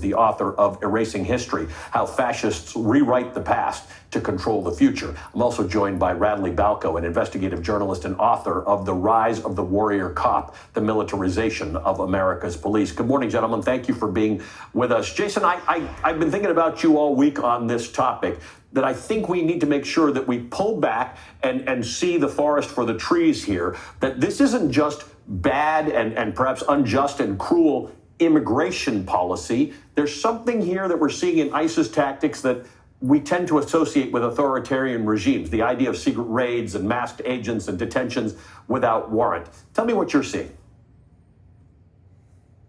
the author of Erasing History, How Fascists Rewrite the Past to Control the Future. I'm also joined by Radley Balko, an investigative journalist and author of The Rise of the Warrior Cop, The Militarization of America's Police. Good morning, gentlemen. Thank you for being with us. Jason, I've been thinking about you all week on this topic, that I think we need to make sure that we pull back and see the forest for the trees here, that this isn't just bad and perhaps unjust and cruel immigration policy. There's something here that we're seeing in ISIS tactics that we tend to associate with authoritarian regimes, the idea of secret raids and masked agents and detentions without warrant. Tell me what you're seeing.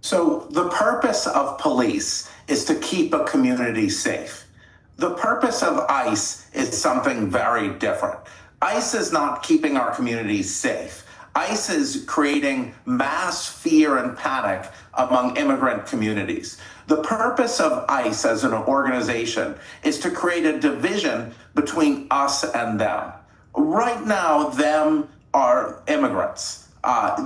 So the purpose of police is to keep a community safe. The purpose of ICE is something very different. ICE is not keeping our communities safe. ICE is creating mass fear and panic among immigrant communities. The purpose of ICE as an organization is to create a division between us and them. Right now, them are immigrants.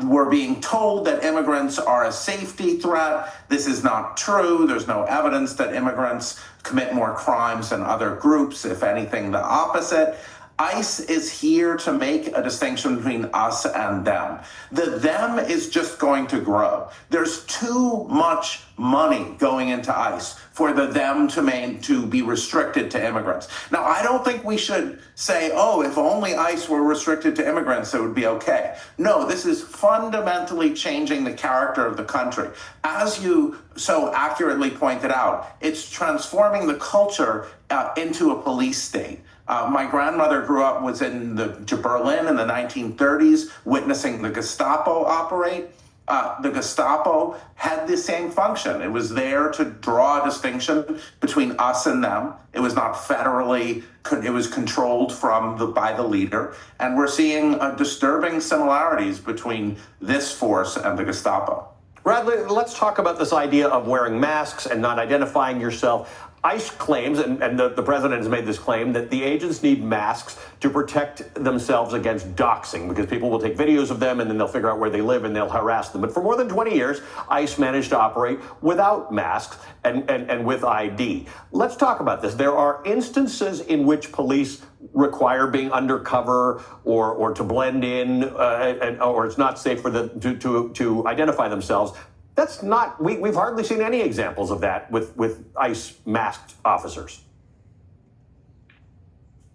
We're being told that immigrants are a safety threat. This is not true. There's no evidence that immigrants commit more crimes than other groups, if anything, the opposite. ICE is here to make a distinction between us and them. The them is just going to grow. There's too much money going into ICE for the them to be restricted to immigrants. Now, I don't think we should say, oh, if only ICE were restricted to immigrants, it would be okay. No, this is fundamentally changing the character of the country. As you so accurately pointed out, it's transforming the culture into a police state. My grandmother was in Berlin in the 1930s, witnessing the Gestapo operate. The Gestapo had the same function. It was there to draw a distinction between us and them. It was not federally, it was controlled by the leader. And we're seeing disturbing similarities between this force and the Gestapo. Radley, let's talk about this idea of wearing masks and not identifying yourself. ICE claims, and the president has made this claim, that the agents need masks to protect themselves against doxing, because people will take videos of them and then they'll figure out where they live and they'll harass them. But for more than 20 years, ICE managed to operate without masks and with ID. Let's talk about this. There are instances in which police require being undercover or to blend in, or it's not safe for them to identify themselves. That's not, we've hardly seen any examples of that with ICE masked officers.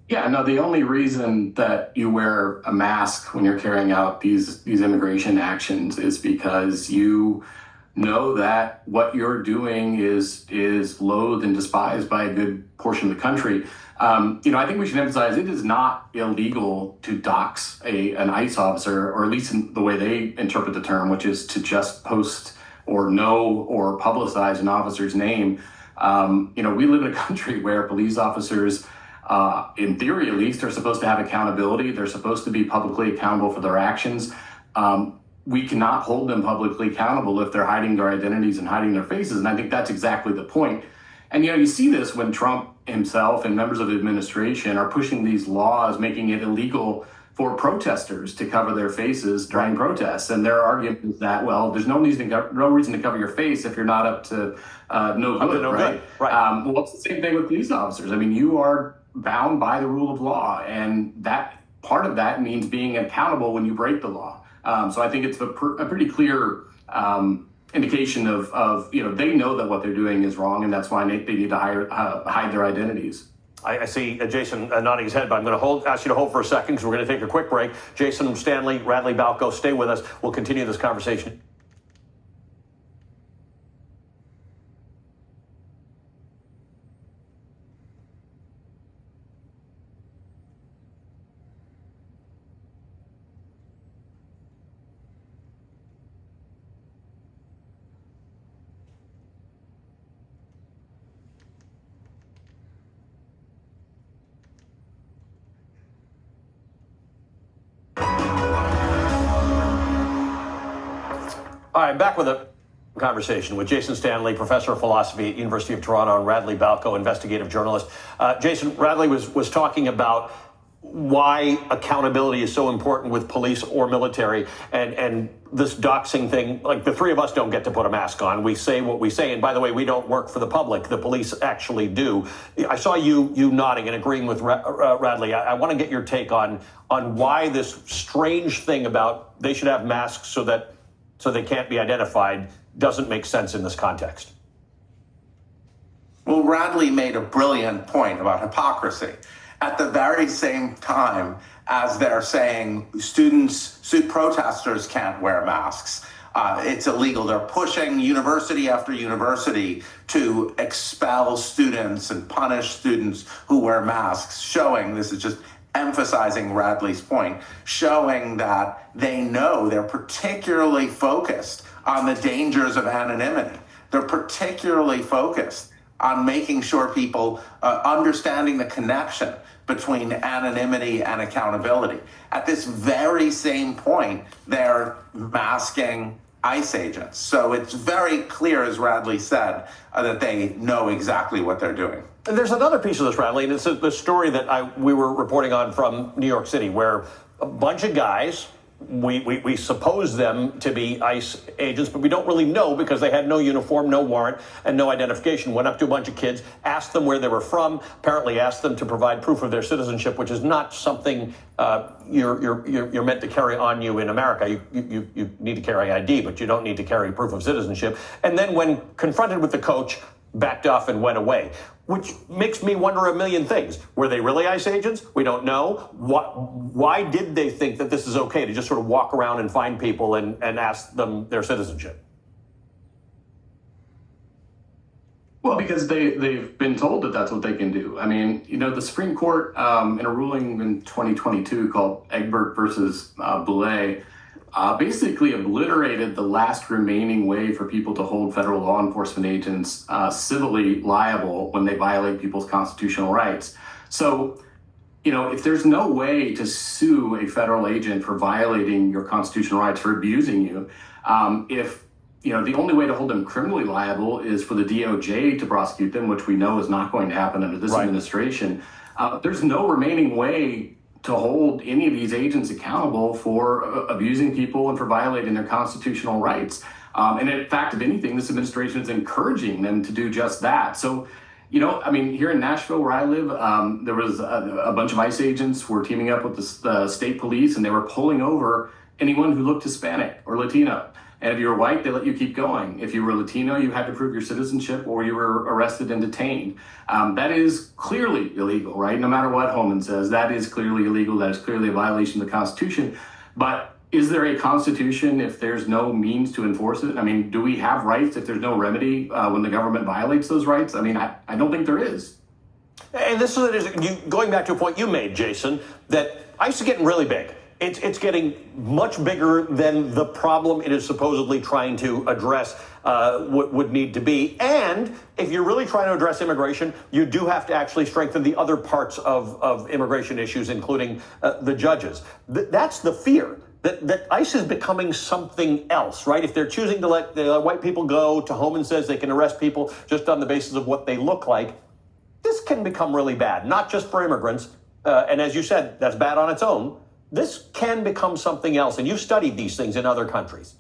Yeah, no, the only reason that you wear a mask when you're carrying out these immigration actions is because you know that what you're doing is loathed and despised by a good portion of the country. I think we should emphasize it is not illegal to dox an ICE officer, or at least in the way they interpret the term, which is to just post or know or publicize an officer's name. We live in a country where police officers, in theory at least, are supposed to have accountability. They're supposed to be publicly accountable for their actions. We cannot hold them publicly accountable if they're hiding their identities and hiding their faces. And I think that's exactly the point. And, you see this when Trump himself and members of the administration are pushing these laws, making it illegal for protesters to cover their faces during protests. And their argument is that, well, there's no reason to cover your face if you're not up to no good, right? Right. Well, it's the same thing with police officers. I mean, you are bound by the rule of law, and that part of that means being accountable when you break the law. So I think it's a pretty clear indication of they know that what they're doing is wrong, and that's why they need to hide their identities. I see Jason nodding his head, but I'm going to ask you to hold for a second because we're going to take a quick break. Jason, Stanley, Radley Balko, stay with us. We'll continue this conversation. All right, back with a conversation with Jason Stanley, professor of philosophy at University of Toronto, and Radley Balko, investigative journalist. Jason, Radley was talking about why accountability is so important with police or military, and this doxing thing. Like, the three of us don't get to put a mask on. We say what we say, and by the way, we don't work for the public. The police actually do. I saw you nodding and agreeing with Radley. I want to get your take on why this strange thing about they should have masks so they can't be identified doesn't make sense in this context. Well, Radley made a brilliant point about hypocrisy. At the very same time as they're saying protesters can't wear masks, it's illegal. They're pushing university after university to expel students and punish students who wear masks, showing, this is just emphasizing Radley's point, showing that they know they're particularly focused on the dangers of anonymity. They're particularly focused on making sure people understanding the connection between anonymity and accountability. At this very same point, they're masking ICE agents. So it's very clear, as Radley said, that they know exactly what they're doing. And there's another piece of this, Radley, and it's the story that we were reporting on from New York City, where a bunch of guys, we suppose them to be ICE agents, but we don't really know because they had no uniform, no warrant, and no identification. Went up to a bunch of kids, asked them where they were from, apparently asked them to provide proof of their citizenship, which is not something you're meant to carry on you in America. You need to carry ID, but you don't need to carry proof of citizenship. And then when confronted with the coach, backed off and went away, which makes me wonder a million things. Were they really ICE agents? We don't know. Why did they think that this is okay to just sort of walk around and find people and ask them their citizenship? Well, because they've been told that that's what they can do. I mean, the Supreme Court, in a ruling in 2022 called Egbert versus Boulay, basically obliterated the last remaining way for people to hold federal law enforcement agents civilly liable when they violate people's constitutional rights. So, if there's no way to sue a federal agent for violating your constitutional rights, for abusing you, if the only way to hold them criminally liable is for the DOJ to prosecute them, which we know is not going to happen under this administration, there's no remaining way to hold any of these agents accountable for abusing people and for violating their constitutional rights. And in fact, if anything, this administration is encouraging them to do just that. So, here in Nashville, where I live, there was a bunch of ICE agents were teaming up with the state police, and they were pulling over anyone who looked Hispanic or Latino. And if you were white, they let you keep going. If you were Latino, you had to prove your citizenship or you were arrested and detained. That is clearly illegal, right? No matter what Holman says, that is clearly illegal. That is clearly a violation of the Constitution. But is there a Constitution if there's no means to enforce it? I mean, do we have rights if there's no remedy when the government violates those rights? I mean, I don't think there is. And this is going back to a point you made, Jason, that ICE is getting really big. It's getting much bigger than the problem it is supposedly trying to address would need to be. And if you're really trying to address immigration, you do have to actually strengthen the other parts of immigration issues, including the judges. That's the fear, that ICE is becoming something else, right? If they're choosing to let the white people go, to Holman says they can arrest people just on the basis of what they look like, this can become really bad, not just for immigrants. And as you said, that's bad on its own. This can become something else, and you've studied these things in other countries.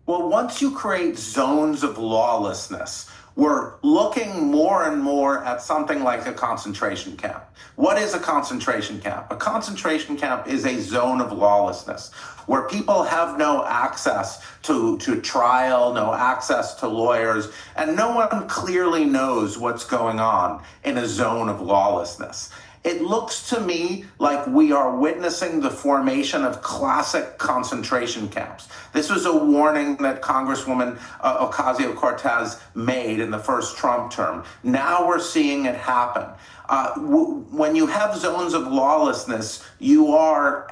Well, once you create zones of lawlessness, we're looking more and more at something like a concentration camp. What is a concentration camp? A concentration camp is a zone of lawlessness where people have no access to trial, no access to lawyers, and no one clearly knows what's going on in a zone of lawlessness. It looks to me like we are witnessing the formation of classic concentration camps. This was a warning that Congresswoman Ocasio-Cortez made in the first Trump term. Now we're seeing it happen. When you have zones of lawlessness, you are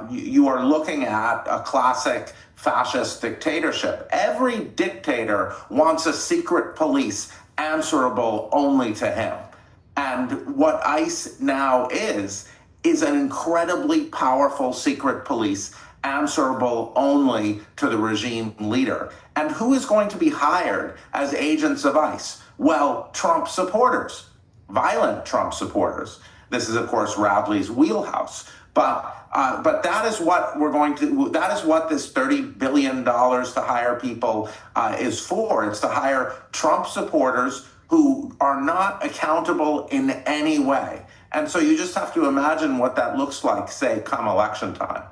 you are looking at a classic fascist dictatorship. Every dictator wants a secret police answerable only to him. And what ICE now is an incredibly powerful secret police answerable only to the regime leader. And who is going to be hired as agents of ICE? Well, Trump supporters. violent Trump supporters. This is, of course, Radley's wheelhouse. But that is what we're going to. That is what this $30 billion to hire people is for. It's to hire Trump supporters who are not accountable in any way. And so you just have to imagine what that looks like, say, come election time.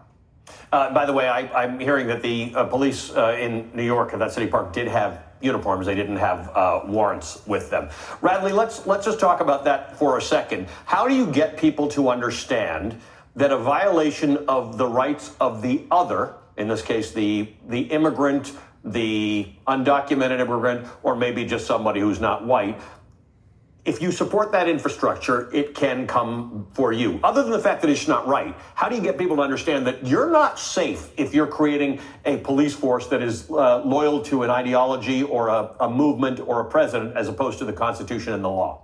By the way, I'm hearing that the police in New York at that city park did have uniforms. They didn't have warrants with them. Radley, let's just talk about that for a second. How do you get people to understand that a violation of the rights of the other, in this case, the immigrant, the undocumented immigrant, or maybe just somebody who's not white, if you support that infrastructure, it can come for you? Other than the fact that it's not right, how do you get people to understand that you're not safe if you're creating a police force that is loyal to an ideology or a movement or a president as opposed to the Constitution and the law?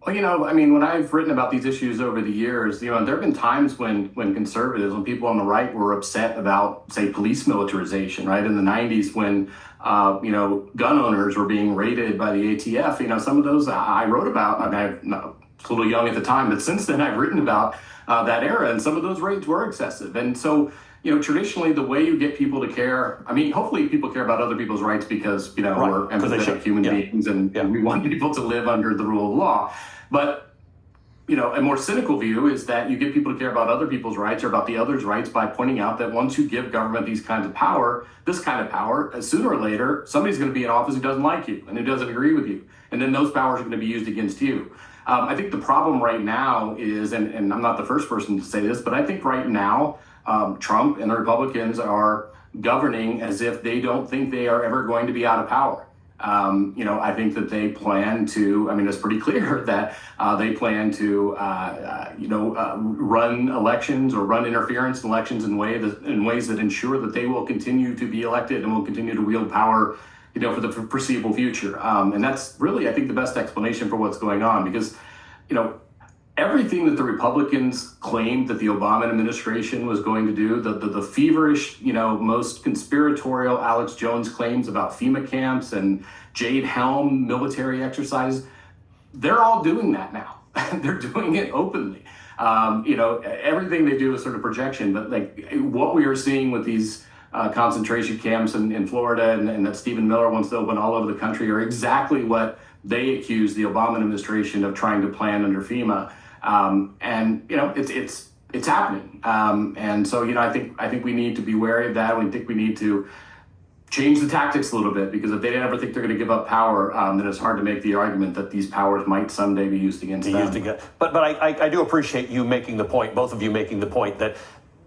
Well, I mean, when I've written about these issues over the years, there have been times when conservatives, when people on the right were upset about, say, police militarization, right? In the 90s when, gun owners were being raided by the ATF, some of those I wrote about. I mean, I was a little young at the time, but since then I've written about that era, and some of those raids were excessive. And so, traditionally the way you get people to care, I mean, hopefully people care about other people's rights because, we're empathetic human beings and we want people to live under the rule of law. But, a more cynical view is that you get people to care about other people's rights or about the other's rights by pointing out that once you give government this kind of power, sooner or later, somebody's going to be in office who doesn't like you and who doesn't agree with you. And then those powers are going to be used against you. I think the problem right now is, and I'm not the first person to say this, but I think right now, Trump and the Republicans are governing as if they don't think they are ever going to be out of power. I think that they plan to, it's pretty clear that they plan to, run elections or run interference in elections in ways that ensure that they will continue to be elected and will continue to wield power, for the foreseeable future. And that's really, I think, the best explanation for what's going on because, everything that the Republicans claimed that the Obama administration was going to do, the feverish, most conspiratorial Alex Jones claims about FEMA camps and Jade Helm military exercises, they're all doing that now. They're doing it openly. Everything they do is sort of projection, but like what we are seeing with these concentration camps in Florida and that Stephen Miller wants to open all over the country are exactly what they accuse the Obama administration of trying to plan under FEMA. It's happening. And so, I think we need to be wary of that. We think we need to change the tactics a little bit because if they ever think they're going to give up power, then it's hard to make the argument that these powers might someday be used against them. But I do appreciate you making the point, both of you making the point that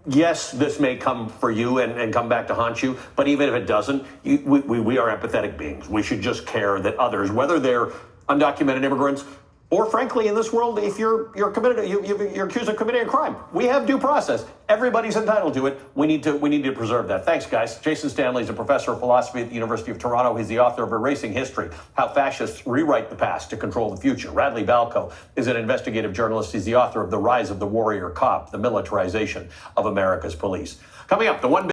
yes, this may come for you and come back to haunt you, but even if it doesn't, we are empathetic beings. We should just care that others, whether they're undocumented immigrants, or frankly, in this world, if you're accused of committing a crime, we have due process. Everybody's entitled to it. We need to preserve that. Thanks, guys. Jason Stanley is a professor of philosophy at the University of Toronto. He's the author of Erasing History: How Fascists Rewrite the Past to Control the Future. Radley Balko is an investigative journalist. He's the author of The Rise of the Warrior Cop: The Militarization of America's Police. Coming up, the one